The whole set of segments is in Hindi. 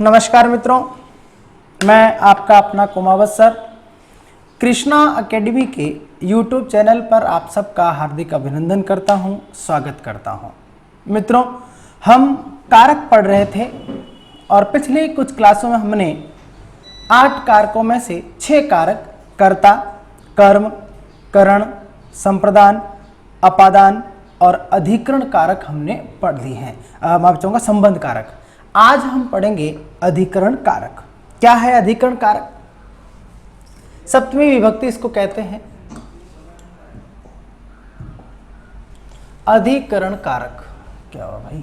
नमस्कार मित्रों, मैं आपका अपना कुमावत सर कृष्णा एकेडमी के YouTube चैनल पर आप सबका हार्दिक अभिनंदन करता हूं, स्वागत करता हूं। मित्रों, हम कारक पढ़ रहे थे और पिछले कुछ क्लासों में हमने 8 कारकों में से 6 कारक कर्ता, कर्म, करण, संप्रदान, अपादान और अधिकरण कारक हमने पढ़ ली हैं। मैं चाहूँगा संबंध कारक। आज हम पढ़ेंगे अधिकरण कारक। क्या है अधिकरण कारक? सप्तमी विभक्ति इसको कहते हैं। अधिकरण कारक क्या हुआ भाई?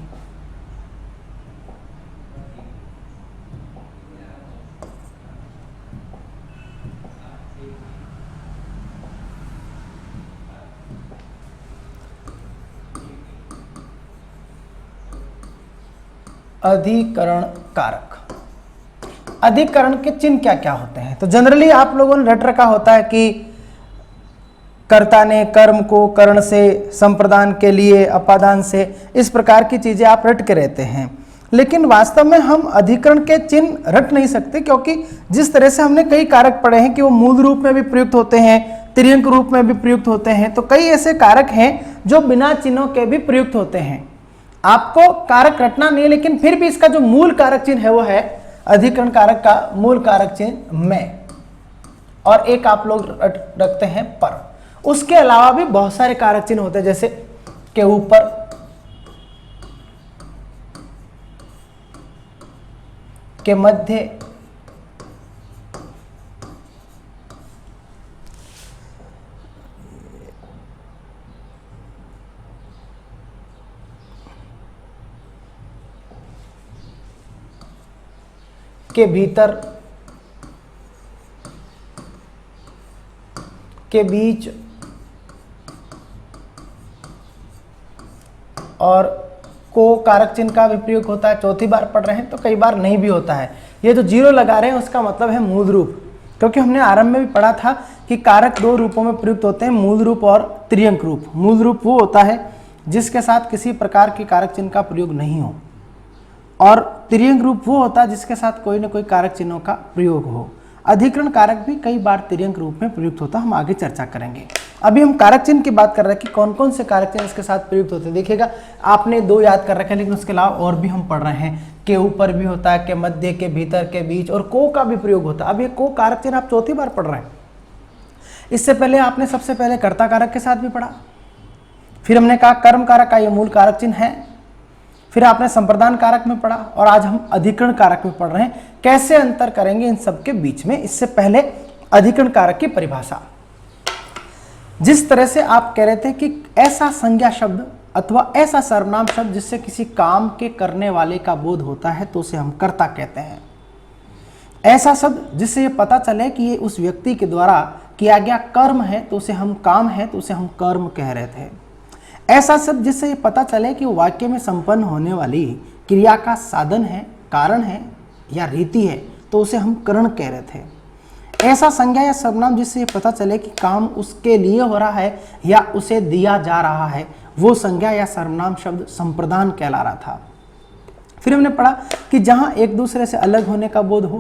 अधिकरण कारक। अधिकरण के चिन्ह क्या क्या होते हैं? तो जनरली आप लोगों ने रट रखा होता है कि कर्ता ने कर्म को करण से, संप्रदान के लिए अपादान से, इस प्रकार की चीजें आप रट के रहते हैं। लेकिन वास्तव में हम अधिकरण के चिन्ह रट नहीं सकते, क्योंकि जिस तरह से हमने कई कारक पढ़े हैं कि वो मूल रूप में भी प्रयुक्त होते हैं, तिर्यंक रूप में भी प्रयुक्त होते हैं, तो कई ऐसे कारक हैं जो बिना चिन्हों के भी प्रयुक्त होते हैं। आपको कारक रटना नहीं है, लेकिन फिर भी इसका जो मूल कारक चिन्ह है वो है अधिकरण कारक का मूल कारक चिन्ह में, और एक आप लोग रखते हैं पर। उसके अलावा भी बहुत सारे कारक चिन्ह होते हैं, जैसे के ऊपर, के मध्य, के भीतर, के बीच और को कारक चिन्ह का भी प्रयोग होता है। चौथी बार पढ़ रहे हैं तो कई बार नहीं भी होता है। ये जो जीरो लगा रहे हैं उसका मतलब है मूल रूप, क्योंकि हमने आरंभ में भी पढ़ा था कि कारक 2 रूपों में प्रयुक्त होते हैं, मूल रूप और तिर्यंक रूप। मूल रूप वो होता है जिसके साथ किसी प्रकार के कारक चिन्ह का प्रयोग नहीं हो, और तिर्यंक रूप वो होता है जिसके साथ कोई न कोई कारक चिन्हों का प्रयोग हो। अधिकरण कारक भी कई बार तिर्यंक रूप में प्रयुक्त होता है, हम आगे चर्चा करेंगे। अभी हम कारक चिन्ह की बात कर रहे हैं कि कौन कौन से कारक चिन्ह इसके साथ प्रयुक्त होते हैं। देखिएगा, आपने 2 याद कर रखे हैं, लेकिन उसके अलावा और भी हम पढ़ रहे हैं। के ऊपर भी होता है, के मध्य, के भीतर, के बीच, और को का भी प्रयोग होता है। अब ये को कारक चिन्ह आप चौथी बार पढ़ रहे हैं। इससे पहले आपने सबसे पहले कर्ता कारक के साथ भी पढ़ा, फिर हमने कहा कर्म कारक का ये मूल कारक चिन्ह है, फिर आपने संप्रदान कारक में पढ़ा, और आज हम अधिकरण कारक में पढ़ रहे हैं। कैसे अंतर करेंगे इन सब के बीच में, इससे पहले अधिकरण कारक की परिभाषा। जिस तरह से आप कह रहे थे कि ऐसा संज्ञा शब्द अथवा ऐसा सर्वनाम शब्द जिससे किसी काम के करने वाले का बोध होता है तो उसे हम कर्ता कहते हैं। ऐसा शब्द जिससे ये पता चले कि ये उस व्यक्ति के द्वारा किया गया कर्म है तो उसे हम काम है तो उसे हम कर्म कह रहे थे। ऐसा शब्द जिससे ये पता चले कि वो वाक्य में संपन्न होने वाली क्रिया का साधन है, कारण है या रीति है तो उसे हम करण कह रहे थे। ऐसा संज्ञा या सर्वनाम जिससे ये पता चले कि काम उसके लिए हो रहा है या उसे दिया जा रहा है, वो संज्ञा या सर्वनाम शब्द संप्रदान कहला रहा था। फिर हमने पढ़ा कि जहां एक दूसरे से अलग होने का बोध हो,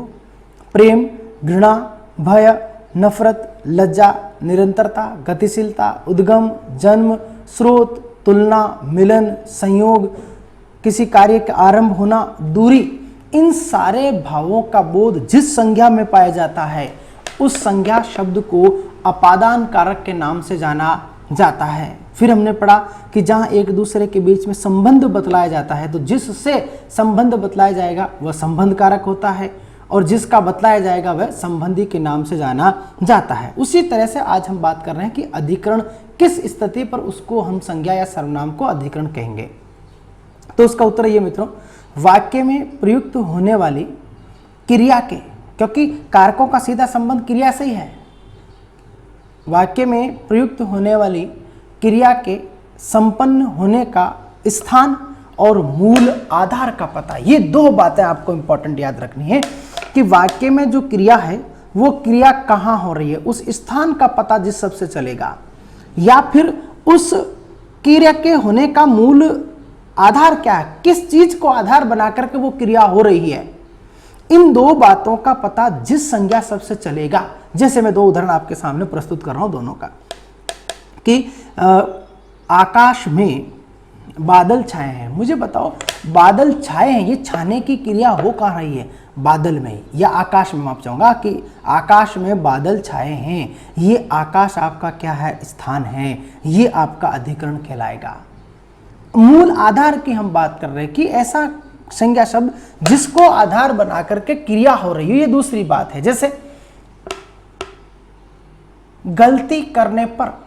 प्रेम, घृणा, भय, नफरत, लज्जा, निरंतरता, गतिशीलता, उद्गम, जन्म, स्रोत, तुलना, मिलन, संयोग, किसी कार्य का आरंभ होना, दूरी, इन सारे भावों का बोध जिस संज्ञा में पाया जाता है उस संज्ञा शब्द को अपादान कारक के नाम से जाना जाता है। फिर हमने पढ़ा कि जहां एक दूसरे के बीच में संबंध बतलाया जाता है तो जिससे संबंध बतलाया जाएगा वह संबंध कारक होता है, और जिसका बतलाया जाएगा वह संबंधी के नाम से जाना जाता है। उसी तरह से आज हम बात कर रहे हैं कि अधिकरण किस स्थिति पर उसको हम संज्ञा या सर्वनाम को अधिकरण कहेंगे। तो उसका उत्तर ये मित्रों, वाक्य में प्रयुक्त होने वाली क्रिया के, क्योंकि कारकों का सीधा संबंध क्रिया से ही है, वाक्य में प्रयुक्त होने वाली क्रिया के संपन्न होने का स्थान और मूल आधार का पता। ये 2 बातें आपको इंपॉर्टेंट याद रखनी है कि वाक्य में जो क्रिया है वो क्रिया कहाँ हो रही है, उस स्थान का पता जिस सबसे चलेगा, या फिर उस क्रिया के होने का मूल आधार क्या है, किस चीज को आधार बना करके वो क्रिया हो रही है। इन दो बातों का पता जिस संज्ञा शब्द से चलेगा, जैसे मैं दो उदाहरण आपके सामने प्रस्तुत कर रहा हूं दोनों का, कि आकाश में बादल छाए हैं। मुझे बताओ बादल छाए हैं, ये छाने की क्रिया हो कहाँ रही है? बादल में या आकाश में। माप चाहूंगा कि आकाश में बादल छाए हैं, ये आकाश आपका क्या है? स्थान है, ये आपका अधिकरण कहलाएगा। मूल आधार की हम बात कर रहे हैं कि ऐसा संज्ञा शब्द जिसको आधार बना करके क्रिया हो रही है, ये दूसरी बात है। जैसे गलती करने पर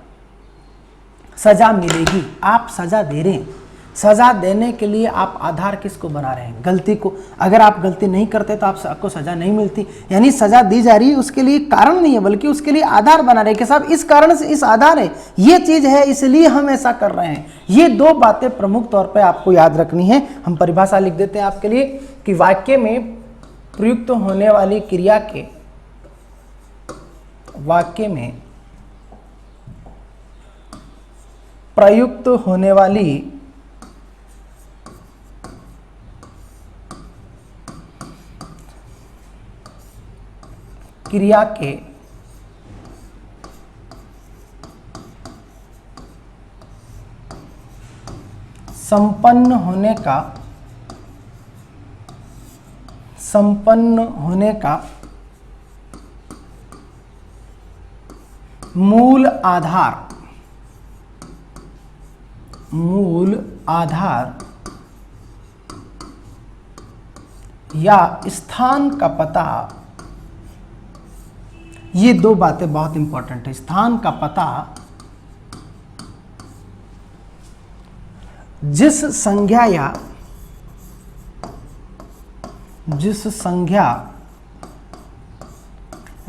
सजा मिलेगी, आप सजा दे रहे हैं, सजा देने के लिए आप आधार किसको बना रहे हैं? गलती को। अगर आप गलती नहीं करते तो आपको सजा नहीं मिलती, यानी सजा दी जा रही है उसके लिए कारण नहीं है बल्कि उसके लिए आधार बना रहे हैं कि साहब इस कारण से इस आधार है, ये चीज है इसलिए हम ऐसा कर रहे हैं। ये दो बातें प्रमुख तौर पर आपको याद रखनी है। हम परिभाषा लिख देते हैं आपके लिए कि वाक्य में प्रयुक्त होने वाली क्रिया के, वाक्य में प्रयुक्त होने वाली क्रिया के संपन्न होने का मूल आधार या स्थान का पता, ये दो बातें बहुत इंपॉर्टेंट है। स्थान का पता जिस संज्ञा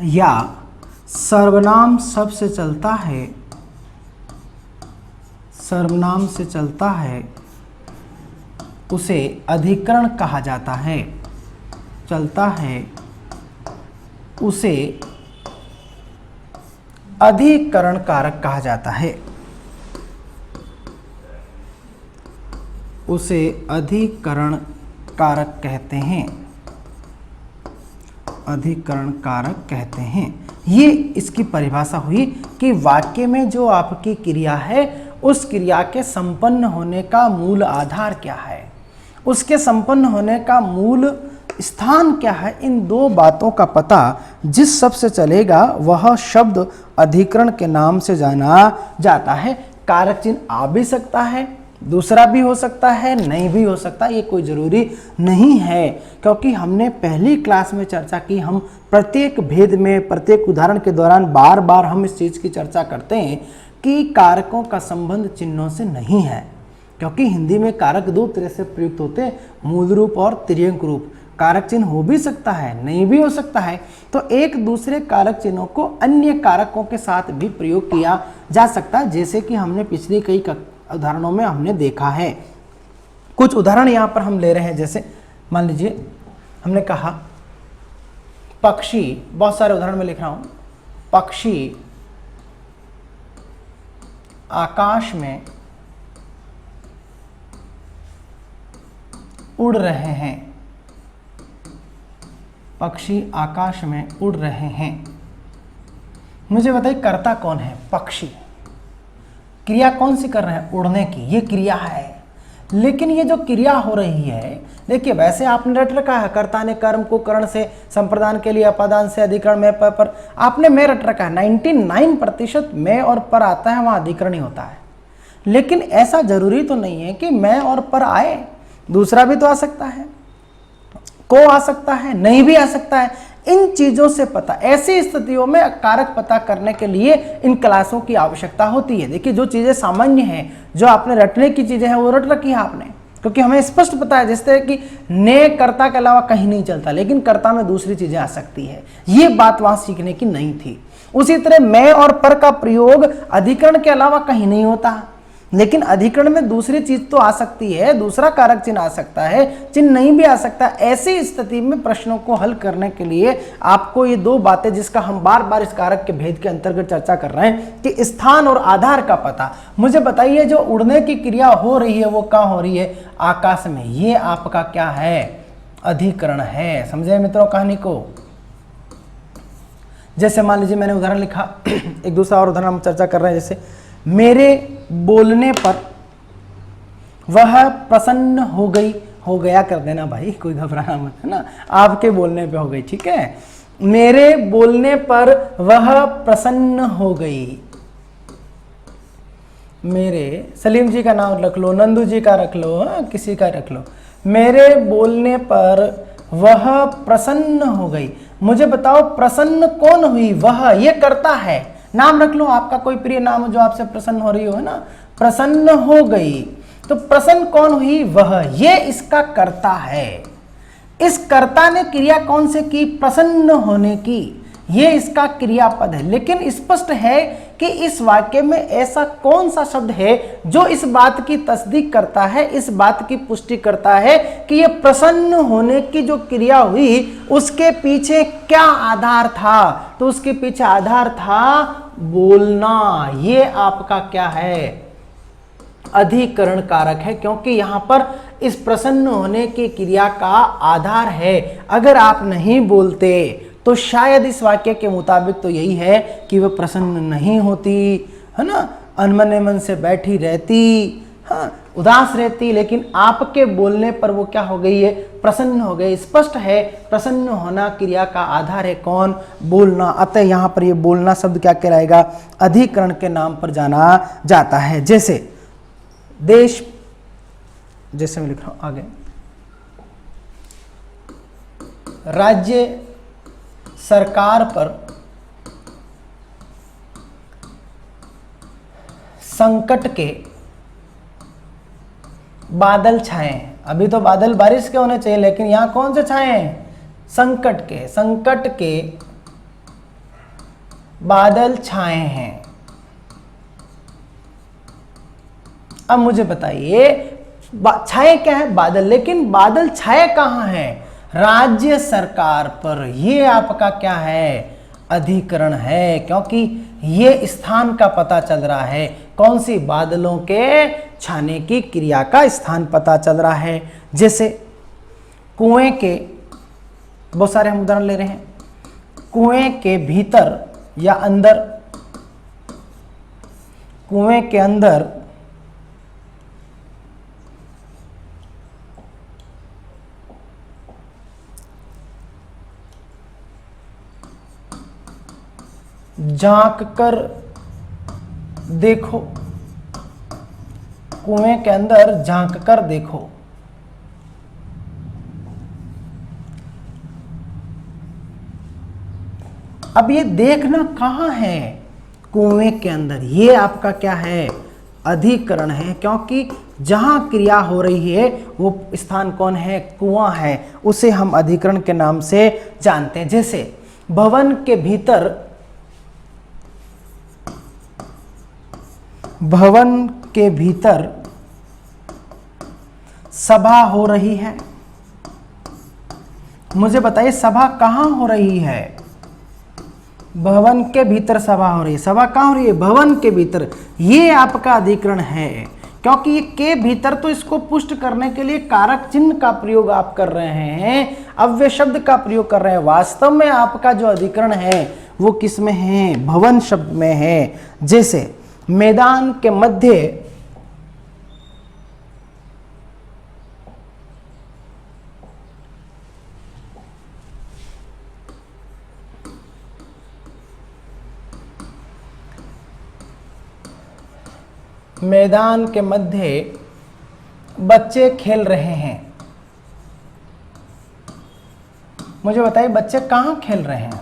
या सर्वनाम शब्द से चलता है, सर्वनाम से चलता है, उसे अधिकरण कहा जाता है। चलता है उसे अधिकरण कारक कहा जाता है, उसे अधिकरण कारक कहते हैं, अधिकरण कारक कहते हैं। ये इसकी परिभाषा हुई कि वाक्य में जो आपकी क्रिया है उस क्रिया के संपन्न होने का मूल आधार क्या है, उसके संपन्न होने का मूल स्थान क्या है। इन दो बातों का पता जिस शब्द से चलेगा वह शब्द अधिकरण के नाम से जाना जाता है। कारक चिन्ह आ भी सकता है, दूसरा भी हो सकता है, नहीं भी हो सकता, ये कोई ज़रूरी नहीं है, क्योंकि हमने पहली क्लास में चर्चा की। हम प्रत्येक भेद में प्रत्येक उदाहरण के दौरान बार बार हम इस चीज़ की चर्चा करते हैं कि कारकों का संबंध चिन्हों से नहीं है, क्योंकि हिंदी में कारक दो तरह से प्रयुक्त होते हैं, मूल रूप और तिर्यंक रूप। कारक चिन्ह हो भी सकता है, नहीं भी हो सकता है, तो एक दूसरे कारक चिन्हों को अन्य कारकों के साथ भी प्रयोग किया जा सकता है, जैसे कि हमने पिछली कई उदाहरणों में हमने देखा है। कुछ उदाहरण यहाँ पर हम ले रहे हैं, जैसे मान लीजिए हमने कहा पक्षी, बहुत सारे उदाहरण में लिख रहा हूँ, पक्षी आकाश में उड़ रहे हैं, पक्षी आकाश में उड़ रहे हैं। मुझे बताइए कर्ता कौन है? पक्षी। क्रिया कौन सी कर रहे हैं? उड़ने की, ये क्रिया है। लेकिन ये जो क्रिया हो रही है, देखिए वैसे आपने रट रखा है, कर्ता ने कर्म को करण से, संप्रदान के लिए अपादान से, अधिकरण में पर आपने मैं रट रखा है। 99% मैं और पर आता है, वहाँ अधिकरण ही होता है। लेकिन ऐसा जरूरी तो नहीं है कि मैं और पर आए, दूसरा भी तो आ सकता है, को आ सकता है, नहीं भी आ सकता है। इन चीजों से पता, ऐसी स्थितियों में कारक पता करने के लिए इन क्लासों की आवश्यकता होती है। देखिए जो चीजें सामान्य हैं, जो आपने रटने की चीजें हैं वो रट रखी है आपने, क्योंकि हमें स्पष्ट पता है जिस तरह की ने कर्ता के अलावा कहीं नहीं चलता, लेकिन कर्ता में दूसरी चीजें आ सकती है, ये बात वहां सीखने की नहीं थी। उसी तरह मैं और पर का प्रयोग अधिकरण के अलावा कहीं नहीं होता, लेकिन अधिकरण में दूसरी चीज तो आ सकती है, दूसरा कारक चिन्ह आ सकता है, चिन्ह नहीं भी आ सकता। ऐसी स्थिति में प्रश्नों को हल करने के लिए आपको ये दो बातें, जिसका हम बार बार इस कारक के भेद के अंतर्गत चर्चा कर रहे हैं, कि स्थान और आधार का पता। मुझे बताइए जो उड़ने की क्रिया हो रही है वो कहाँ हो रही है? आकाश में। ये आपका क्या है? अधिकरण है। समझे मित्रों कहानी को? जैसे मान लीजिए मैंने उदाहरण लिखा, एक दूसरा और उदाहरण हम चर्चा कर रहे हैं। जैसे मेरे बोलने पर वह प्रसन्न हो गई, हो गया कर देना भाई, कोई घबराना मत, है ना, आपके बोलने पे हो गई, ठीक है। मेरे बोलने पर वह प्रसन्न हो गई। मेरे, सलीम जी का नाम रख लो, नंदू जी का रख लो, किसी का रख लो। मेरे बोलने पर वह प्रसन्न हो गई। मुझे बताओ प्रसन्न कौन हुई? वह, ये करता है। नाम रख लो आपका, कोई प्रिय नाम जो आपसे प्रसन्न हो रही हो, है ना। प्रसन्न हो गई, तो प्रसन्न कौन हुई? वह, ये इसका कर्ता है। इस कर्ता ने क्रिया कौन से की? प्रसन्न होने की। ये इसका क्रियापद है। लेकिन स्पष्ट है कि इस वाक्य में ऐसा कौन सा शब्द है जो इस बात की तस्दीक करता है, इस बात की पुष्टि करता है कि ये प्रसन्न होने की जो क्रिया हुई उसके पीछे क्या आधार था? तो उसके पीछे आधार था बोलना। ये आपका क्या है? अधिकरण कारक है, क्योंकि यहां पर इस प्रसन्न होने की क्रिया का आधार है। अगर आप नहीं बोलते तो शायद इस वाक्य के मुताबिक तो यही है कि वह प्रसन्न नहीं होती, है ना, अनमने मन से बैठी रहती, हाँ, उदास रहती। लेकिन आपके बोलने पर वो क्या हो गई है? प्रसन्न हो गई। स्पष्ट है प्रसन्न होना क्रिया का आधार है कौन? बोलना। अतः यहां पर ये बोलना शब्द क्या कहलाएगा? अधिकरण के नाम पर जाना जाता है। जैसे देश, जैसे मैं लिख रहा हूं आगे, राज्य सरकार पर संकट के बादल छाए। अभी तो बादल बारिश के होने चाहिए, लेकिन यहां कौन से छाए हैं? संकट के। संकट के बादल छाए हैं। अब मुझे बताइए छाए क्या है? बादल। लेकिन बादल छाए कहां है? राज्य सरकार पर। ये आपका क्या है? अधिकरण है, क्योंकि ये स्थान का पता चल रहा है। कौन सी? बादलों के छाने की क्रिया का स्थान पता चल रहा है। जैसे कुएं के, बहुत सारे हम उदाहरण ले रहे हैं। कुएं के भीतर या अंदर, कुएं के अंदर झांक कर देखो। कुएं के अंदर झांक कर देखो। अब ये देखना कहां है? कुएं के अंदर। ये आपका क्या है? अधिकरण है, क्योंकि जहां क्रिया हो रही है वो स्थान कौन है? कुआं है। उसे हम अधिकरण के नाम से जानते हैं। जैसे भवन के भीतर, भवन के भीतर सभा हो रही है। मुझे बताइए सभा कहां हो रही है? भवन के भीतर सभा हो रही है। सभा कहां हो रही है? भवन के भीतर। ये आपका अधिकरण है, क्योंकि ये के भीतर, तो इसको पुष्ट करने के लिए कारक चिन्ह का प्रयोग आप कर रहे हैं, अव्यय शब्द का प्रयोग कर रहे हैं। वास्तव में आपका जो अधिकरण है वो किस में है? भवन शब्द में है। जैसे मैदान के मध्य मैदान के मध्य बच्चे खेल रहे हैं। मुझे बताइए बच्चे कहां खेल रहे हैं?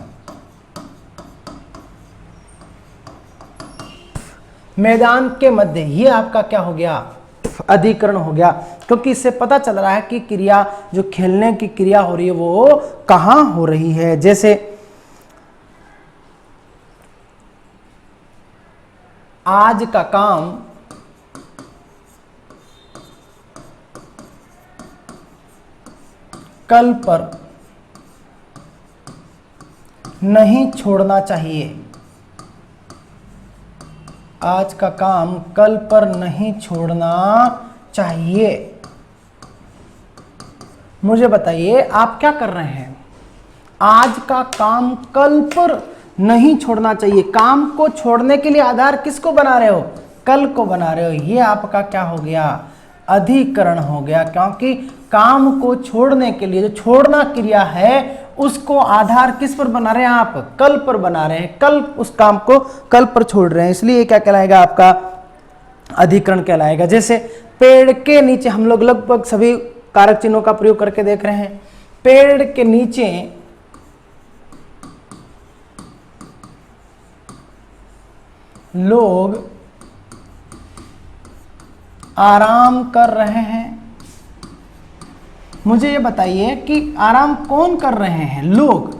मैदान के मध्य। ये आपका क्या हो गया? अधिकरण हो गया, क्योंकि इससे पता चल रहा है कि क्रिया, जो खेलने की क्रिया हो रही है वो कहां हो रही है। जैसे आज का काम कल पर नहीं छोड़ना चाहिए। आज का काम कल पर नहीं छोड़ना चाहिए। मुझे बताइए आप क्या कर रहे हैं? आज का काम कल पर नहीं छोड़ना चाहिए। काम को छोड़ने के लिए आधार किसको बना रहे हो? कल को बना रहे हो। ये आपका क्या हो गया? अधिकरण हो गया, क्योंकि काम को छोड़ने के लिए जो छोड़ना क्रिया है उसको आधार किस पर बना रहे हैं आप? कल पर बना रहे हैं। कल उस काम को कल पर छोड़ रहे हैं, इसलिए क्या कहलाएगा? आपका अधिकरण कहलाएगा। जैसे पेड़ के नीचे, हम लोग लगभग सभी कारक चिन्हों का प्रयोग करके देख रहे हैं। पेड़ के नीचे लोग आराम कर रहे हैं। मुझे ये बताइए कि आराम कौन कर रहे हैं? लोग।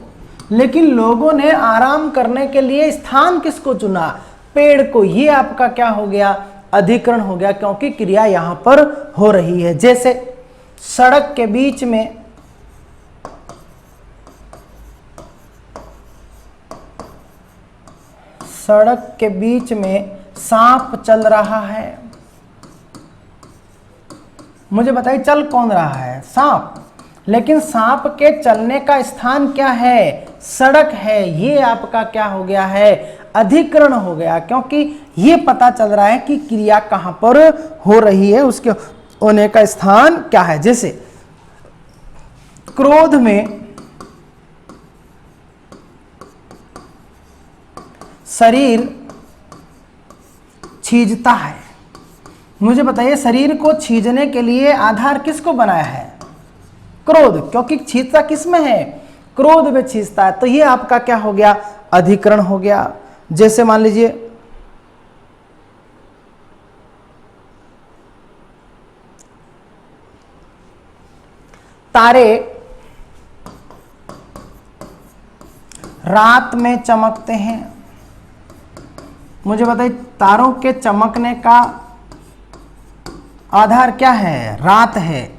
लेकिन लोगों ने आराम करने के लिए स्थान किसको चुना? पेड़ को। ये आपका क्या हो गया? अधिकरण हो गया, क्योंकि क्रिया यहां पर हो रही है। जैसे सड़क के बीच में सांप चल रहा है। मुझे बताइए चल कौन रहा है? सांप। लेकिन सांप के चलने का स्थान क्या है? सड़क है। ये आपका क्या हो गया है? अधिकरण हो गया, क्योंकि ये पता चल रहा है कि क्रिया कहां पर हो रही है, उसके होने का स्थान क्या है। जैसे क्रोध में शरीर छीजता है। मुझे बताइए शरीर को छीजने के लिए आधार किसको बनाया है? क्रोध, क्योंकि छीजता किस में है? क्रोध में छीजता है। तो ये आपका क्या हो गया? अधिकरण हो गया। जैसे मान लीजिए तारे रात में चमकते हैं। मुझे बताइए तारों के चमकने का आधार क्या है? रात है।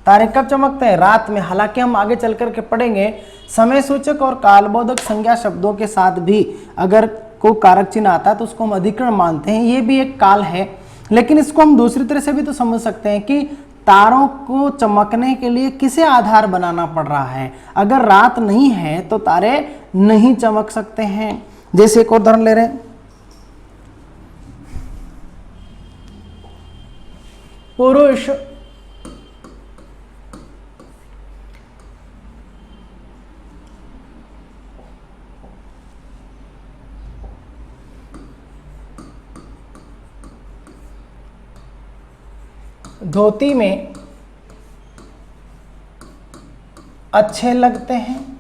तारे कब चमकते हैं? रात में। हालांकि हम आगे चल कर के पढ़ेंगे समय सूचक और कालबोधक संज्ञा शब्दों के साथ भी अगर कोई कारक चिन्ह आता है तो उसको हम अधिकरण मानते हैं। ये भी एक काल है, लेकिन इसको हम दूसरी तरह से भी तो समझ सकते हैं कि तारों को चमकने के लिए किसे आधार बनाना पड़ रहा है। अगर रात नहीं है तो तारे नहीं चमक सकते हैं। जैसे एक और उदाहरण ले रहे हैं, पुरुष धोती में अच्छे लगते हैं।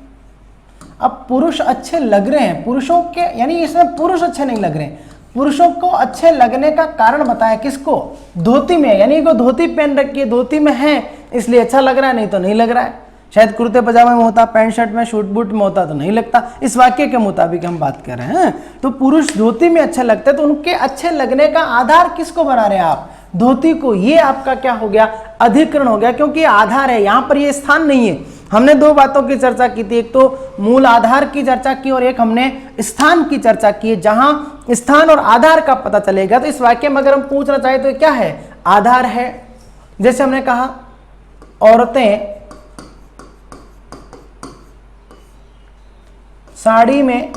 अब पुरुष अच्छे लग रहे हैं, पुरुषों के यानी इसमें पुरुष अच्छे नहीं लग रहे हैं। पुरुषों को अच्छे लगने का कारण बताया किसको? धोती में, यानी को धोती पहन रखी है, धोती में है इसलिए अच्छा लग रहा है, नहीं तो नहीं लग रहा है। शायद कुर्ते पजामे में होता, पैंट शर्ट में, शूट बूट में होता तो नहीं लगता। इस वाक्य के मुताबिक हम बात कर रहे हैं। तो पुरुष धोती में अच्छे लगते हैं, तो उनके अच्छे लगने का आधार किसको बना रहे हैं आप? धोती को। ये आपका क्या हो गया? अधिकरण हो गया, क्योंकि आधार है, यहां पर ये स्थान नहीं है। हमने दो बातों की चर्चा की थी, एक तो मूल आधार की चर्चा की और एक हमने स्थान की चर्चा की। जहां स्थान और आधार का पता चलेगा तो इस वाक्य में अगर हम पूछना चाहे तो क्या है? आधार है। जैसे हमने कहा औरतें साड़ी में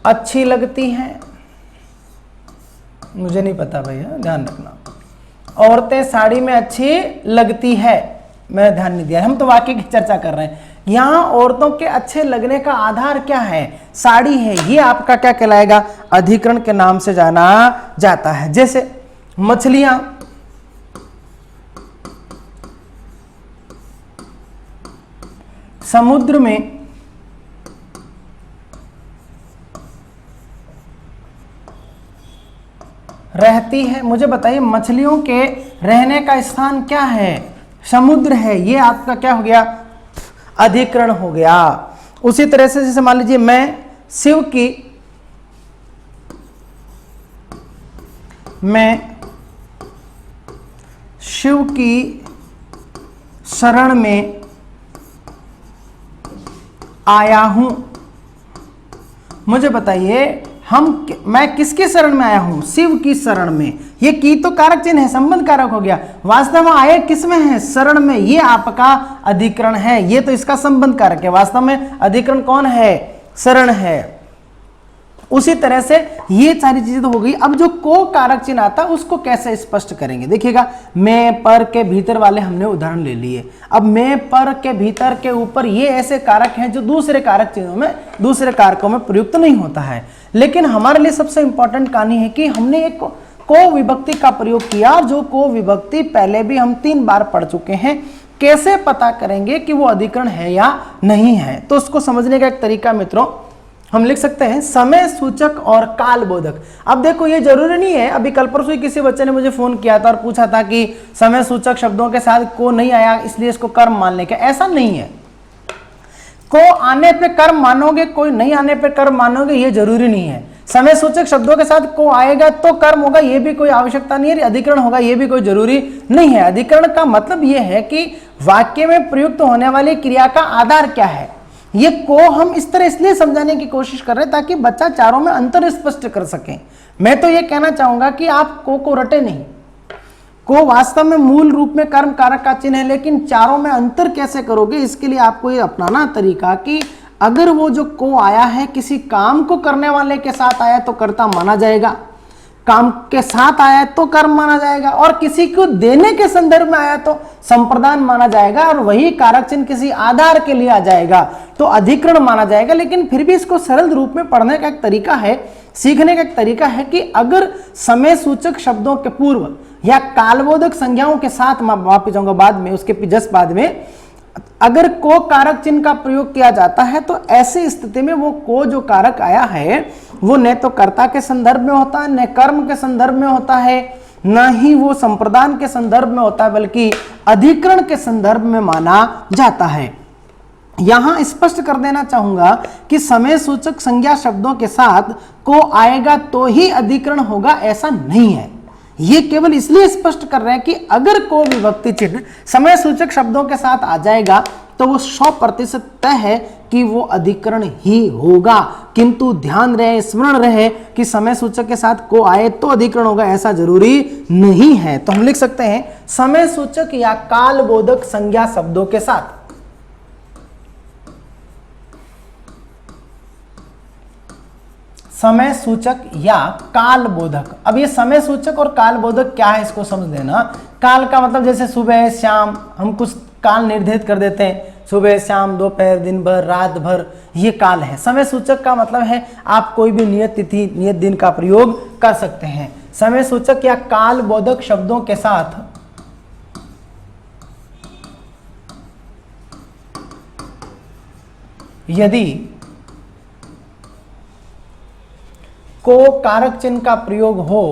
अच्छी लगती हैं। मुझे नहीं पता भैया, ध्यान रखना। औरतें साड़ी में अच्छी लगती है, मैंने ध्यान नहीं दिया, हम तो वाक्य की चर्चा कर रहे हैं। यहां औरतों के अच्छे लगने का आधार क्या है? साड़ी है। ये आपका क्या कहलाएगा? अधिकरण के नाम से जाना जाता है। जैसे मछलियां समुद्र में रहती है। मुझे बताइए मछलियों के रहने का स्थान क्या है? समुद्र है। ये आपका क्या हो गया? अधिकरण हो गया। उसी तरह से जैसे मान लीजिए मैं शिव की शरण में आया हूं। मुझे बताइए मैं किसके शरण में आया हूं? शिव की शरण में। ये की तो कारक चिन्ह है, संबंध कारक हो गया। वास्तव में आए किस में है? शरण में। ये आपका अधिकरण है, ये तो इसका संबंध कारक है। वास्तव में अधिकरण कौन है? शरण है। उसी तरह से ये सारी चीजें तो हो गई। अब जो को कारक चिन्ह आता है उसको कैसे स्पष्ट करेंगे? देखिएगा, मैं पर के भीतर वाले हमने उदाहरण ले लिए। अब मैं पर के भीतर के ऊपर ये ऐसे कारक हैं जो दूसरे कारक चिन्हों में, दूसरे कारकों में प्रयुक्त नहीं होता है। लेकिन हमारे लिए सबसे इंपॉर्टेंट कहानी है कि हमने एक को विभक्ति का प्रयोग किया, और जो को विभक्ति पहले भी हम 3 बार पढ़ चुके हैं। कैसे पता करेंगे कि वो अधिकरण है या नहीं है? तो उसको समझने का एक तरीका मित्रों हम लिख सकते हैं समय सूचक और काल बोधक। अब देखो, ये जरूरी नहीं है। अभी कल परसों ही किसी बच्चे ने मुझे फोन किया था और पूछा था कि समय सूचक शब्दों के साथ को नहीं आया इसलिए इसको कर्म मान ले। ऐसा नहीं है। को आने पे कर्म मानोगे, कोई नहीं आने पे कर्म मानोगे, ये जरूरी नहीं है। समय सूचक शब्दों के साथ को आएगा तो कर्म होगा, ये भी कोई आवश्यकता नहीं है। अधिकरण होगा, ये भी कोई जरूरी नहीं है। अधिकरण का मतलब ये है कि वाक्य में प्रयुक्त होने वाली क्रिया का आधार क्या है। ये को हम इस तरह इसलिए समझाने की कोशिश कर रहे हैं ताकि बच्चा चारों में अंतर स्पष्ट कर सके। मैं तो ये कहना चाहूंगा कि आप को रटे नहीं। को वास्तव में मूल रूप में कर्म कारक का चिन्ह है, लेकिन चारों में अंतर कैसे करोगे, इसके लिए आपको ये अपनाना तरीका कि अगर वो जो को आया है किसी काम को करने वाले के साथ आया तो कर्ता माना जाएगा, काम के साथ आया तो कर्म माना जाएगा, और किसी को देने के संदर्भ में आया तो संप्रदान माना जाएगा, और वही कारक चिन्ह किसी आधार के लिए आ जाएगा तो अधिकरण माना जाएगा। लेकिन फिर भी इसको सरल रूप में पढ़ने का एक तरीका है, सीखने का एक तरीका है कि अगर समय सूचक शब्दों के पूर्व या कालबोधक संज्ञाओं के साथ, मैं वापस जाऊंगा बाद में, उसके जस्ट बाद में, अगर को कारक चिन्ह का प्रयोग किया जाता है तो ऐसी स्थिति में वो को जो कारक आया है वो न तो कर्ता के संदर्भ में होता है, न कर्म के संदर्भ में होता है, न ही वो संप्रदान के संदर्भ में होता है, बल्कि अधिकरण के संदर्भ में माना जाता है। यहां स्पष्ट कर देना चाहूंगा कि समय सूचक संज्ञा शब्दों के साथ को आएगा तो ही अधिकरण होगा, ऐसा नहीं है। ये केवल इसलिए स्पष्ट कर रहे हैं कि अगर को विभक्ति चिन्ह समय सूचक शब्दों के साथ आ जाएगा तो वो 100% तय है कि वो अधिकरण ही होगा। किंतु ध्यान रहे, स्मरण रहे कि समय सूचक के साथ को आए तो अधिकरण होगा, ऐसा जरूरी नहीं है। तो हम लिख सकते हैं समय सूचक या काल बोधक संज्ञा शब्दों के साथ समय सूचक या काल बोधक। अब ये समय सूचक और काल बोधक क्या है इसको समझ लेना। काल का मतलब जैसे सुबह शाम, हम कुछ काल निर्धारित कर देते हैं, सुबह शाम दोपहर दिन भर रात भर, ये काल है। समय सूचक का मतलब है आप कोई भी नियत तिथि नियत दिन का प्रयोग कर सकते हैं। समय सूचक या काल बोधक शब्दों के साथ यदि को कारक चिन्ह का प्रयोग हो,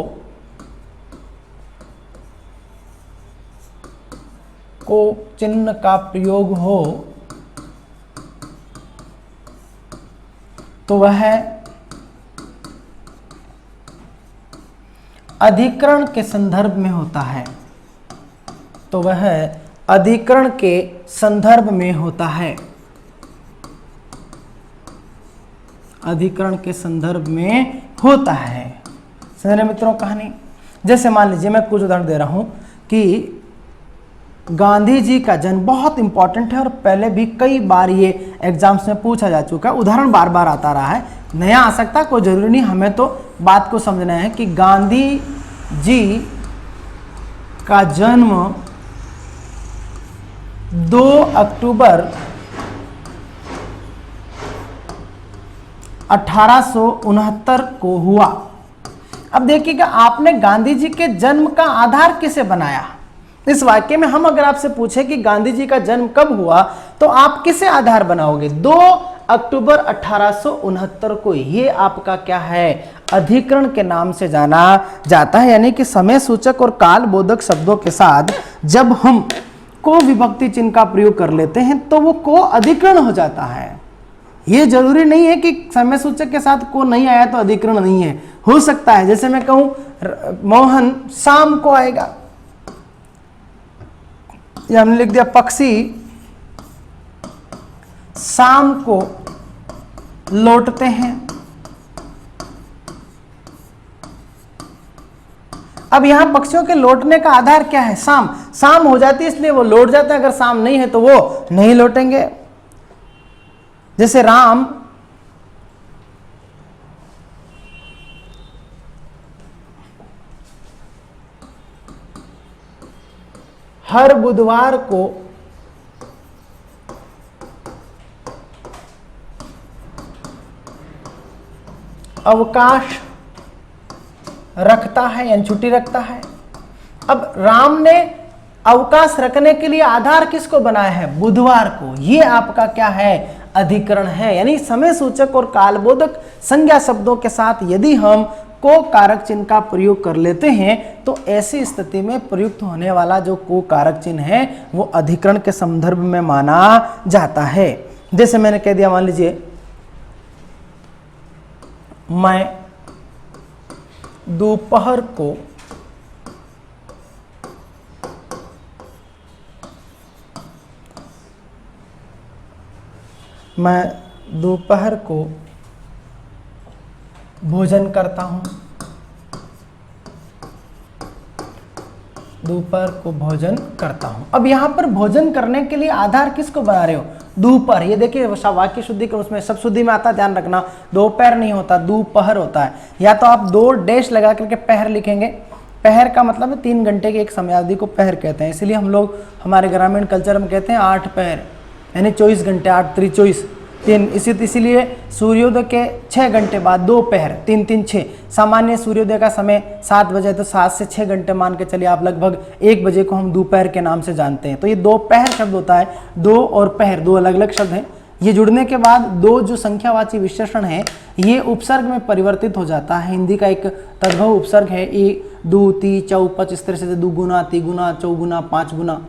को चिन्ह का प्रयोग हो तो वह अधिकरण के संदर्भ में होता है, तो वह अधिकरण के संदर्भ में होता है, अधिकरण के संदर्भ में होता है। समझ रहे मित्रों कहानी? जैसे मान लीजिए मैं कुछ उदाहरण दे रहा हूं कि गांधी जी का जन्म बहुत इंपॉर्टेंट है और पहले भी कई बार ये एग्जाम्स में पूछा जा चुका है, उदाहरण बार बार आता रहा है, नया आ सकता है, कोई जरूरी नहीं। हमें तो बात को समझना है कि गांधी जी का जन्म 2 अक्टूबर 1869 को हुआ। अब देखिएगा, आपने गांधी जी के जन्म का आधार किसे बनाया? इस वाक्य में हम अगर आपसे पूछे कि गांधी जी का जन्म कब हुआ तो आप किसे आधार बनाओगे? 2 अक्टूबर 1869 को। ये आपका क्या है? अधिकरण के नाम से जाना जाता है। यानी कि समय सूचक और काल बोधक शब्दों के साथ जब हम को विभक्ति चिन्ह का प्रयोग कर लेते हैं तो वो को अधिकरण हो जाता है। ये जरूरी नहीं है कि समय सूचक के साथ को नहीं आया तो अधिकरण नहीं है, हो सकता है। जैसे मैं कहूं मोहन शाम को आएगा, ये हमने लिख दिया पक्षी शाम को लौटते हैं, अब यहां पक्षियों के लौटने का आधार क्या है? शाम। शाम हो जाती है इसलिए वो लौट जाते हैं, अगर शाम नहीं है तो वो नहीं लौटेंगे। जैसे राम हर बुधवार को अवकाश रखता है यानी छुट्टी रखता है। अब राम ने अवकाश रखने के लिए आधार किसको बनाया है? बुधवार को। ये आपका क्या है? अधिकरण है। यानी समय सूचक और कालबोधक संज्ञा शब्दों के साथ यदि हम को कारक चिन्ह का प्रयोग कर लेते हैं तो ऐसी स्थिति में प्रयुक्त होने वाला जो को कारक चिन्ह है वो अधिकरण के संदर्भ में माना जाता है। जैसे मैंने कह दिया, मान लीजिए मैं दोपहर को भोजन करता हूं। दोपहर को भोजन करता हूं। अब यहां पर भोजन करने के लिए आधार किसको बना रहे हो? दोपहर। ये देखिए वाक्य शुद्धि कर, उसमें सब शुद्धि में आता है, ध्यान रखना। दोपहर नहीं होता, दोपहर होता है। या तो आप 2 डैश लगा करके पहर लिखेंगे। पहर का मतलब है 3 घंटे की एक समयावधि को पहर कहते हैं। इसलिए हम लोग हमारे ग्रामीण कल्चर में कहते हैं 8 पहर, यानी 24 घंटे, 8 3 24 3। इसीलिए सूर्योदय के 6 घंटे बाद 2 पहर, 3 3 6। सामान्य सूर्योदय का समय 7 बजे, तो 7 से 6 घंटे मान के चलिए आप, लगभग 1 बजे को हम दोपहर के नाम से जानते हैं। तो ये 2 पहर शब्द होता है। 2 और पहर 2 अलग अलग शब्द हैं। ये जुड़ने के बाद 2 जो संख्यावाची विशेषण है ये उपसर्ग में परिवर्तित हो जाता है। हिंदी का एक तद्भव उपसर्ग है, 1 2 3 4 5, इस तरह से 2 गुना 3 गुना 4 गुना 5 गुना।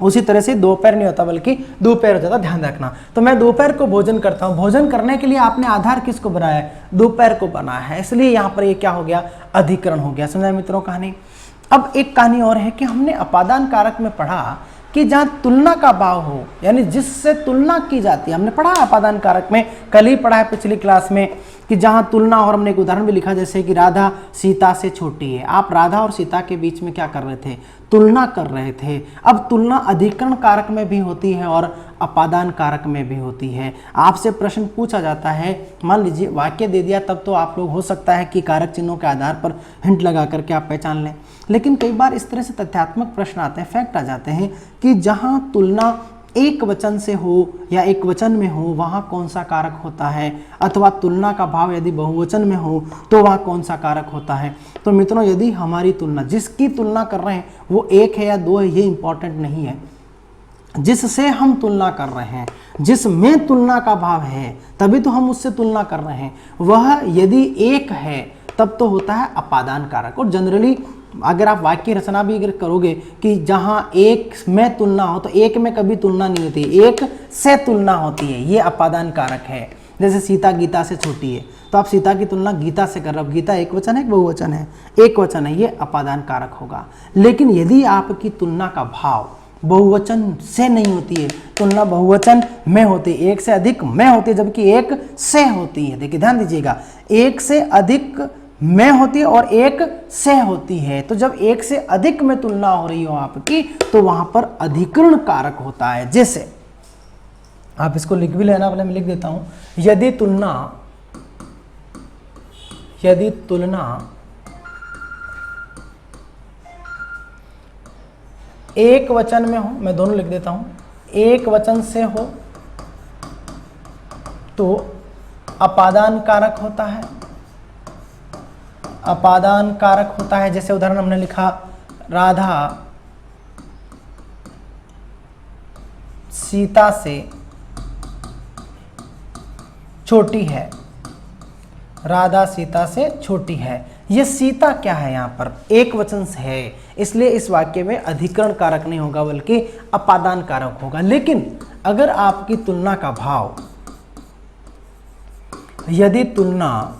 उसी तरह से दोपहर नहीं होता बल्कि दोपहर हो जाता, ध्यान रखना। तो मैं दोपहर को भोजन करता हूं। भोजन करने के लिए आपने आधार किसको बनाया है? दोपहर को बनाया है। इसलिए यहां पर ये क्या हो गया? अधिकरण हो गया। समझा मित्रों कहानी? अब एक कहानी और है कि हमने अपादान कारक में पढ़ा कि जहां तुलना का भाव हो, यानी जिससे तुलना की जाती है। हमने पढ़ा अपादान कारक में, कल ही पढ़ा है पिछली क्लास में, कि जहां तुलना, और हमने एक उदाहरण भी लिखा जैसे कि राधा सीता से छोटी है। आप राधा और सीता के बीच में क्या कर रहे थे? तुलना कर रहे थे। अब तुलना अधिकरण कारक में भी होती है और अपादान कारक में भी होती है। आपसे प्रश्न पूछा जाता है, मान लीजिए वाक्य दे दिया, तब तो आप लोग हो सकता है कि कारक चिन्हों के आधार पर हिंट लगा करके आप पहचान लें। लेकिन कई बार इस तरह से तथ्यात्मक प्रश्न आते हैं, फैक्ट आ जाते हैं कि जहां तुलना एक वचन से हो या एक वचन में हो वहां कौन सा कारक होता है, अथवा तुलना का भाव यदि बहुवचन में हो तो वहां कौन सा कारक होता है। तो मित्रों, यदि हमारी तुलना, जिसकी तुलना कर रहे हैं वो 1 है या 2 है, ये इंपॉर्टेंट नहीं है। जिससे हम तुलना कर रहे हैं, जिसमें तुलना का भाव है, तभी तो हम उससे तुलना कर रहे हैं, वह यदि 1 है तब तो होता है अपादान कारक। और जनरली अगर आप वाक्य रचना भी अगर करोगे कि जहां 1 में तुलना हो, तो 1 में कभी तुलना नहीं होती, 1 से तुलना होती है, ये अपादान कारक है। जैसे सीता गीता से छोटी है, तो आप सीता की तुलना गीता से कर रहे हो। गीता एक वचन है, बहुवचन है? एक वचन है, ये अपादान कारक होगा। लेकिन यदि आपकी तुलना का भाव बहुवचन से नहीं होती है, तुलना बहुवचन में होती है, 1 से अधिक में होती है, जबकि 1 से होती है। देखिए ध्यान दीजिएगा, 1 से अधिक में होती है और 1 से होती है। तो जब 1 से अधिक में तुलना हो रही हो आपकी, तो वहां पर अधिकरण कारक होता है। जैसे आप इसको लिख भी लेना, पहले मैं लिख देता हूं। यदि तुलना एक वचन में हो, मैं दोनों लिख देता हूं, एक वचन से हो तो अपादान कारक होता है। अपादान कारक होता है। जैसे उदाहरण हमने लिखा, राधा सीता से छोटी है। राधा सीता से छोटी है। ये सीता क्या है? यहाँ पर एक वचन से है, इसलिए इस वाक्य में अधिकरण कारक नहीं होगा बल्कि अपादान कारक होगा। लेकिन अगर आपकी तुलना का भाव, यदि तुलना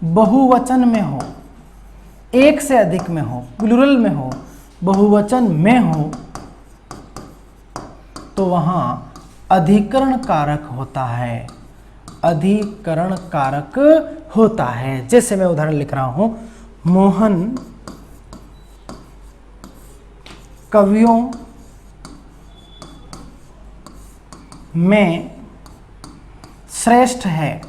बहुवचन में हो, 1 से अधिक में हो, प्लूरल में हो, बहुवचन में हो, तो वहां अधिकरण कारक होता है। अधिकरण कारक होता है। जैसे मैं उदाहरण लिख रहा हूं, मोहन कवियों में श्रेष्ठ है।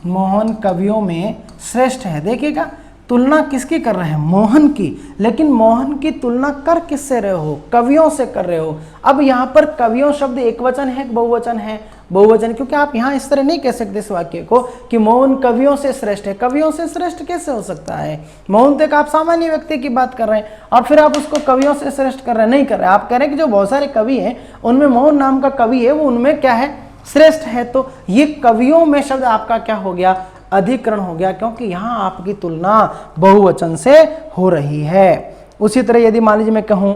मोहन कवियों में श्रेष्ठ है। देखिएगा, तुलना किसकी कर रहे हैं? मोहन की। लेकिन मोहन की तुलना कर किससे रहे हो? कवियों से कर रहे हो। अब यहाँ पर कवियों शब्द एक वचन है, बहुवचन है? बहुवचन, क्योंकि आप यहाँ इस तरह नहीं कह सकते इस वाक्य को कि मोहन कवियों से श्रेष्ठ है। कवियों से श्रेष्ठ कैसे हो सकता है? मोहन तक आप सामान्य व्यक्ति की बात कर रहे हैं और फिर आप उसको कवियों से श्रेष्ठ कर रहे हैं? नहीं कर रहे। आप कह रहे हैं कि जो बहुत सारे कवि हैं उनमें मोहन नाम का कवि है, वो उनमें क्या है? श्रेष्ठ है। तो ये कवियों में शब्द आपका क्या हो गया? अधिकरण हो गया, क्योंकि यहां आपकी तुलना बहुवचन से हो रही है। उसी तरह यदि मान लीजिए मैं कहूं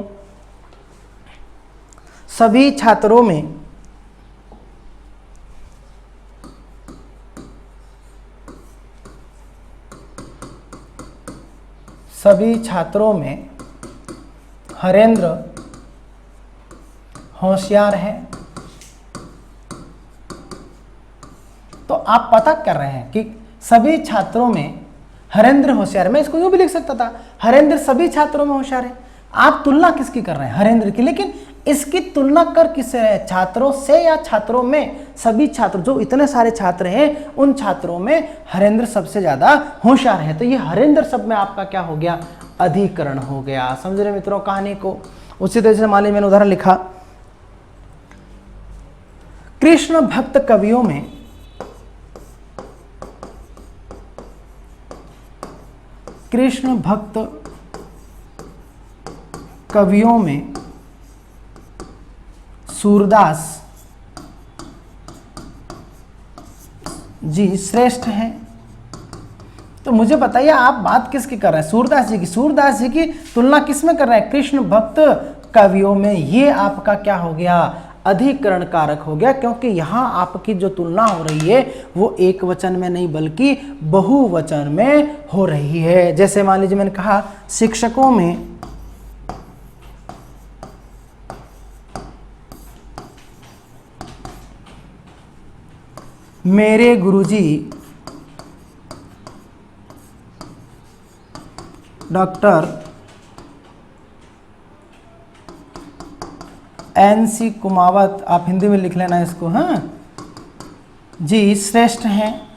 सभी छात्रों में हरेंद्र होशियार है, तो आप पता कर रहे हैं कि सभी छात्रों में हरेंद्र होशियार है। मैं इसको यूं भी लिख सकता था, हरेंद्र सभी छात्रों में होशियार है। आप तुलना किसकी कर रहे हैं? हरेंद्र की। लेकिन इसकी तुलना कर किससे रहे? छात्रों से या छात्रों में? सभी छात्र, जो इतने सारे छात्र हैं उन छात्रों में हरेंद्र सबसे ज्यादा होशियार है। तो ये हरेंद्र शब्द में आपका क्या हो गया? अधिकरण हो गया। समझ रहे मित्रों कहानी को? उसी तरह से मान लीजिए मैंने उदाहरण लिखा, कृष्ण भक्त कवियों में सूरदास जी श्रेष्ठ हैं। तो मुझे बताइए आप बात किसकी कर रहे हैं? सूरदास जी की। सूरदास जी की तुलना किस में कर रहे हैं? कृष्ण भक्त कवियों में। ये आपका क्या हो गया? अधिकरण कारक हो गया, क्योंकि यहां आपकी जो तुलना हो रही है वो एक वचन में नहीं बल्कि बहुवचन में हो रही है। जैसे मान लीजिए मैंने कहा शिक्षकों में मेरे गुरुजी डॉक्टर NC कुमावत, आप हिंदी में लिख लेना इसको, हाँ जी, श्रेष्ठ हैं।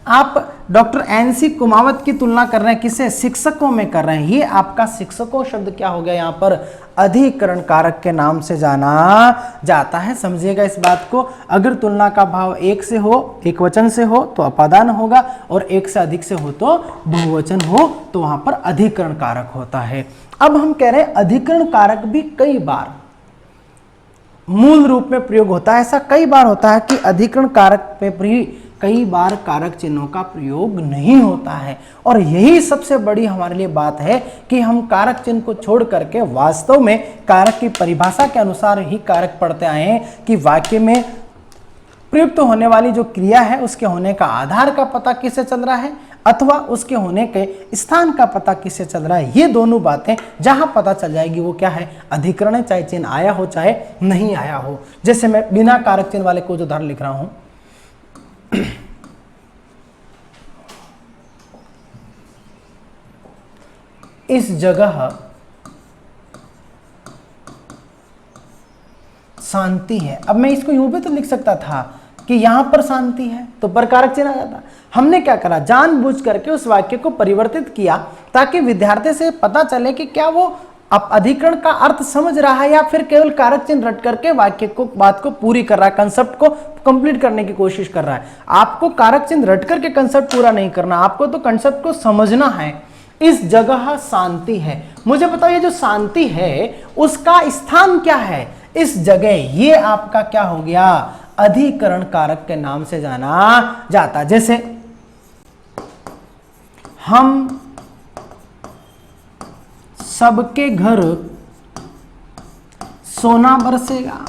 आप डॉक्टर NC कुमावत की तुलना कर रहे हैं किससे? शिक्षकों में कर रहे हैं। ये आपका शिक्षकों शब्द क्या हो गया? यहाँ पर अधिकरण कारक के नाम से जाना जाता है। समझिएगा इस बात को। अगर तुलना का भाव एक से हो, एक वचन से हो तो अपादान होगा, और एक से अधिक से हो तो बहुवचन हो, तो वहां पर अधिकरण कारक होता है। अब हम कह रहे हैं अधिकरण कारक भी कई बार मूल रूप में प्रयोग होता है। ऐसा कई बार होता है कि अधिकरण कारक पे भी कई बार कारक चिन्हों का प्रयोग नहीं होता है। और यही सबसे बड़ी हमारे लिए बात है कि हम कारक चिन्ह को छोड़ करके वास्तव में कारक की परिभाषा के अनुसार ही कारक पढ़ते आए हैं कि वाक्य में प्रयुक्त होने वाली जो क्रिया है उसके होने का आधार का पता किससे चल रहा है, अथवा उसके होने के स्थान का पता किससे चल रहा है। ये दोनों बातें जहां पता चल जाएगी वो क्या है? अधिकरण है, चाहे चिन्ह आया हो चाहे नहीं आया हो। जैसे मैं बिना कारक चिन्ह वाले को जो उदाहरण लिख रहा हूं, इस जगह शांति है। अब मैं इसको यूं भी तो लिख सकता था कि यहां पर शांति है, तो पर कारक चिन्ह आ जाता। हमने क्या करा? जानबूझ करके उस वाक्य को परिवर्तित किया ताकि विद्यार्थी से पता चले कि क्या वो अब अधिकरण का अर्थ समझ रहा है या फिर केवल कारक चिन्ह रट करके वाक्य को, बात को पूरी कर रहा है, कंसेप्ट को कंप्लीट करने की कोशिश कर रहा है। आपको कारक चिन्ह रट करके कंसेप्ट पूरा नहीं करना, आपको तो कंसेप्ट को समझना है। इस जगह शांति है। मुझे बताइए जो शांति है उसका स्थान क्या है? इस जगह। ये आपका क्या हो गया? अधिकरण कारक के नाम से जाना जाता। जैसे हम सबके घर सोना बरसेगा।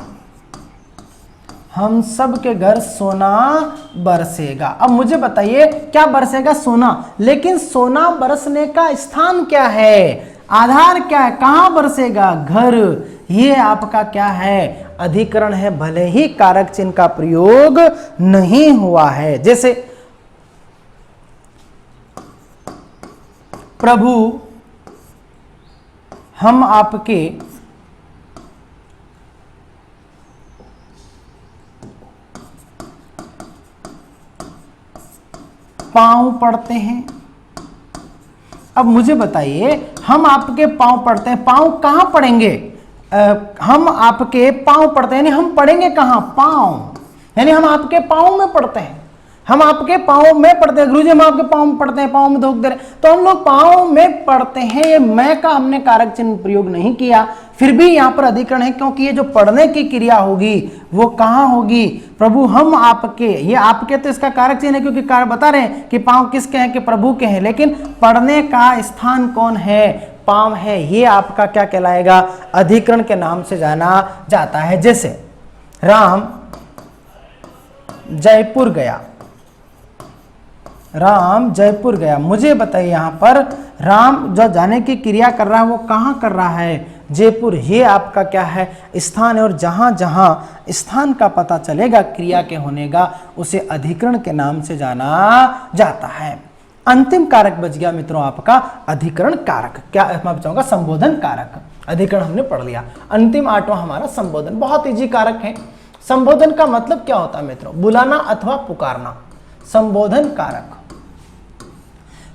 हम सबके घर सोना बरसेगा। अब मुझे बताइए क्या बरसेगा? सोना। लेकिन सोना बरसने का स्थान क्या है? आधार क्या है? कहां बरसेगा? घर। ये आपका क्या है? अधिकरण है, भले ही कारक चिन्ह का प्रयोग नहीं हुआ है। जैसे प्रभु हम आपके पांव पड़ते हैं। अब मुझे बताइए, हम आपके पांव पड़ते हैं, पांव कहां पड़ेंगे? हम आपके पांव पड़ते हैं, यानी हम पड़ेंगे कहां? पांव, यानी हम आपके पांव में पड़ते हैं, हम आपके पांव में पड़ते हैं। गुरुजी हम आपके पांव में पड़ते हैं, पांव में धोख दे रहे हैं, तो हम लोग पांव में पड़ते हैं। ये मैं का हमने कारक चिन्ह प्रयोग नहीं किया, फिर भी यहां पर अधिकरण है, क्योंकि ये जो पढ़ने की क्रिया होगी वो कहां होगी? प्रभु हम आपके, ये आपके तो इसका कारक चिन्ह है, क्योंकि कार बता रहे हैं कि पांव किसके हैं? कि प्रभु के हैं, लेकिन पढ़ने का स्थान कौन है? पांव है। ये आपका क्या कहलाएगा? अधिकरण के नाम से जाना जाता है। जैसे राम जयपुर गया, राम जयपुर गया। मुझे बताइए यहां पर राम जो जाने की क्रिया कर रहा है वो कहां कर रहा है? जयपुर। ये आपका क्या है? स्थान है। और जहां जहां स्थान का पता चलेगा क्रिया के होने का, उसे अधिकरण के नाम से जाना जाता है। अंतिम कारक बच गया मित्रों आपका अधिकरण कारक। क्या मैं बताऊंगा? संबोधन कारक। अधिकरण हमने पढ़ लिया। अंतिम 8वां हमारा संबोधन। बहुत इजी कारक है। संबोधन का मतलब क्या होता है मित्रों? बुलाना अथवा पुकारना। संबोधन कारक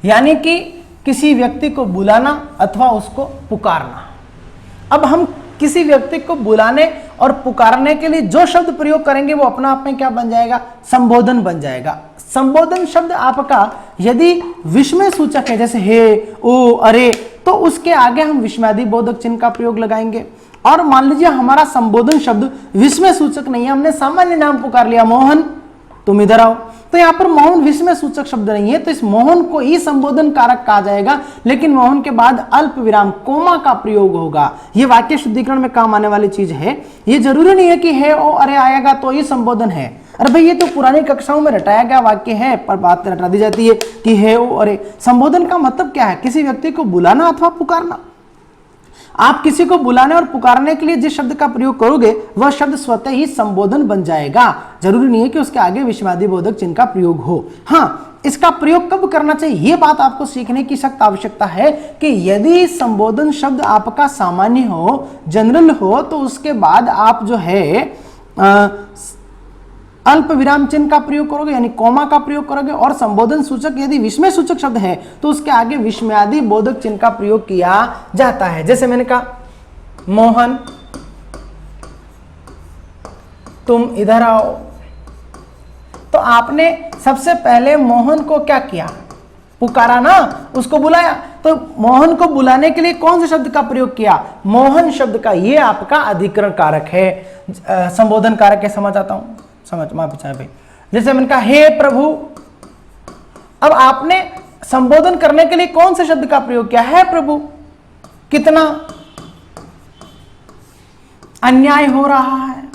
यानी कि किसी व्यक्ति को बुलाना अथवा उसको पुकारना। अब हम किसी व्यक्ति को बुलाने और पुकारने के लिए जो शब्द प्रयोग करेंगे वो अपना आप में क्या बन जाएगा? संबोधन बन जाएगा। संबोधन शब्द आपका यदि विस्मय सूचक है, जैसे हे, ओ, अरे, तो उसके आगे हम विस्मयादि बोधक चिन्ह का प्रयोग लगाएंगे। और मान लीजिए हमारा संबोधन शब्द विस्मय सूचक नहीं है, हमने सामान्य नाम पुकार लिया, मोहन तुम इधर आओ, तो यहाँ पर मोहन विस्मय सूचक शब्द नहीं है, तो इस मोहन को ही संबोधन कारक कहा जाएगा। लेकिन मोहन के बाद अल्प विराम कोमा का प्रयोग होगा। ये वाक्य शुद्धिकरण में काम आने वाली चीज है। ये जरूरी नहीं है कि है ओ अरे आएगा तो ये संबोधन है। अरे भाई ये तो पुरानी कक्षाओं में रटाया गया वाक्य है, पर बात रटा दी जाती है कि है ओ अरे। संबोधन का मतलब क्या है? किसी व्यक्ति को बुलाना अथवा पुकारना। आप किसी को बुलाने और पुकारने के लिए जिस शब्द का प्रयोग करोगे वह शब्द स्वतः ही संबोधन बन जाएगा। जरूरी नहीं है कि उसके आगे विस्मयादि बोधक चिन्ह का प्रयोग हो। हाँ, इसका प्रयोग कब करना चाहिए ये बात आपको सीखने की सख्त आवश्यकता है कि यदि संबोधन शब्द आपका सामान्य हो, जनरल हो, तो उसके बाद आप जो है अल्प विराम चिन्ह का प्रयोग करोगे, यानी कोमा का प्रयोग करोगे। और संबोधन सूचक यदि विस्मय सूचक शब्द है तो उसके आगे विस्मयादि बोधक चिन्ह का प्रयोग किया जाता है। जैसे मैंने कहा मोहन तुम इधर आओ, तो आपने सबसे पहले मोहन को क्या किया? पुकारा ना, उसको बुलाया। तो मोहन को बुलाने के लिए कौन से शब्द का प्रयोग किया? मोहन शब्द का। ये आपका अधिकरण कारक है, संबोधन कारक है। समझ आता हूं? समझ माफी चाहे भाई। जैसे मैंने कहा हे प्रभु, अब आपने संबोधन करने के लिए कौन से शब्द का प्रयोग किया? है प्रभु, कितना अन्याय हो रहा है।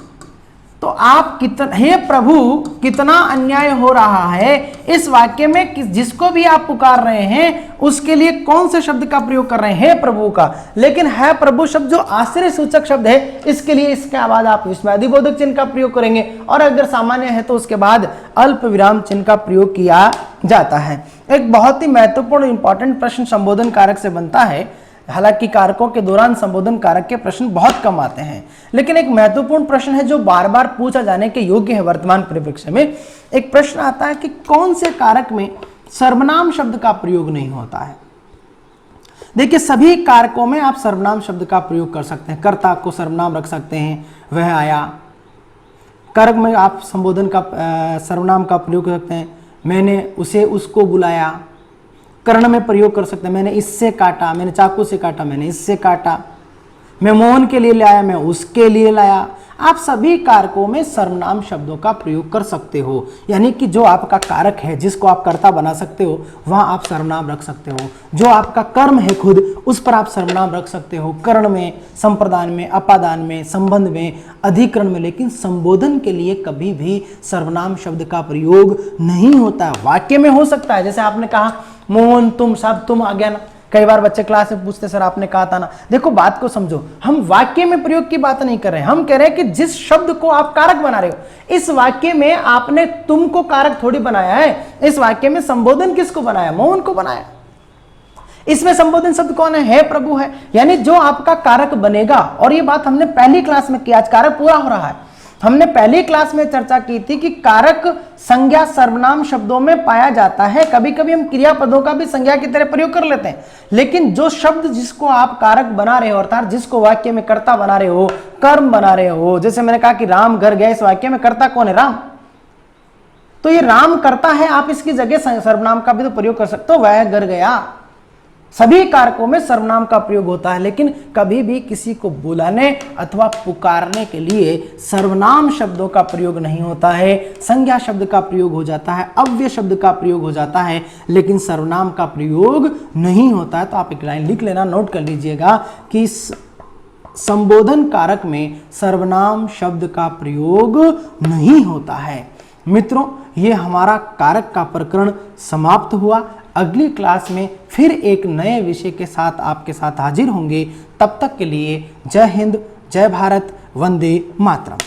तो आप कितना, हे प्रभु कितना अन्याय हो रहा है, इस वाक्य में जिसको भी आप पुकार रहे हैं उसके लिए कौन से शब्द का प्रयोग कर रहे हैं? हे प्रभु का। लेकिन है प्रभु शब्द जो आश्चर्य सूचक शब्द है, इसके लिए इसके बाद आप विस्मयादि बोधक चिन्ह का प्रयोग करेंगे। और अगर सामान्य है तो उसके बाद अल्प विराम चिन्ह का प्रयोग किया जाता है। एक बहुत ही महत्वपूर्ण इंपॉर्टेंट प्रश्न संबोधन कारक से बनता है। हालांकि कारकों के दौरान संबोधन कारक के प्रश्न बहुत कम आते हैं, लेकिन एक महत्वपूर्ण प्रश्न है जो बार बार पूछा जाने के योग्य है वर्तमान परिप्रेक्ष्य में। एक प्रश्न आता है कि कौन से कारक में सर्वनाम शब्द का प्रयोग नहीं होता है। देखिए, सभी कारकों में आप सर्वनाम शब्द का प्रयोग कर सकते हैं। कर्ता को सर्वनाम रख सकते हैं, वह आया। कारक में आप संबोधन का सर्वनाम का प्रयोग कर सकते हैं। मैंने उसे उसको बुलाया। कर्ण में प्रयोग कर सकते हैं। मैंने इससे काटा, मैंने चाकू से काटा, मैंने इससे काटा। मैं मोहन के लिए लाया, मैं उसके लिए लाया। आप सभी कारकों में सर्वनाम शब्दों का प्रयोग कर सकते हो। यानी कि जो आपका कारक है जिसको आप कर्ता बना सकते हो वहां आप सर्वनाम रख सकते हो। जो आपका कर्म है खुद उस पर आप सर्वनाम रख सकते हो। कर्ण में, संप्रदान में, अपादान में, संबंध में, अधिकरण में। लेकिन संबोधन के लिए कभी भी सर्वनाम शब्द का प्रयोग नहीं होता। वाक्य में हो सकता है, जैसे आपने कहा मोहन तुम, सब तुम आ गया ना, कई बार बच्चे क्लास में पूछते सर आपने कहा था ना। देखो बात को समझो, हम वाक्य में प्रयोग की बात नहीं कर रहे हैं, हम कह रहे हैं कि जिस शब्द को आप कारक बना रहे हो, इस वाक्य में आपने तुम को कारक थोड़ी बनाया है, इस वाक्य में संबोधन किसको बनाया, मौन को बनाया। इसमें संबोधन शब्द कौन है प्रभु है। यानी जो आपका कारक बनेगा, और ये बात हमने पहली क्लास में की, आज कारक पूरा हो रहा है। हमने पहली क्लास में चर्चा की थी कि कारक संज्ञा सर्वनाम शब्दों में पाया जाता है। कभी कभी हम क्रियापदों का भी संज्ञा की तरह प्रयोग कर लेते हैं, लेकिन जो शब्द जिसको आप कारक बना रहे हो, अर्थात जिसको वाक्य में कर्ता बना रहे हो, कर्म बना रहे हो, जैसे मैंने कहा कि राम घर गया, इस वाक्य में कर्ता कौन है, राम। तो ये राम करता है, आप इसकी जगह सर्वनाम का भी तो प्रयोग कर सकते हो, वह घर गया। सभी कारकों में सर्वनाम का प्रयोग होता है, लेकिन कभी भी किसी को बुलाने अथवा पुकारने के लिए सर्वनाम शब्दों का प्रयोग नहीं होता है। संज्ञा शब्द का प्रयोग हो जाता है, अव्यय शब्द का प्रयोग हो जाता है, लेकिन सर्वनाम का प्रयोग नहीं होता है। तो आप एक लाइन लिख लेना, नोट कर लीजिएगा कि संबोधन कारक में सर्वनाम शब्द का प्रयोग नहीं होता है। मित्रों, ये हमारा कारक का प्रकरण समाप्त हुआ। अगली क्लास में फिर एक नए विषय के साथ आपके साथ हाजिर होंगे। तब तक के लिए जय हिंद, जय भारत, वंदे मातरम।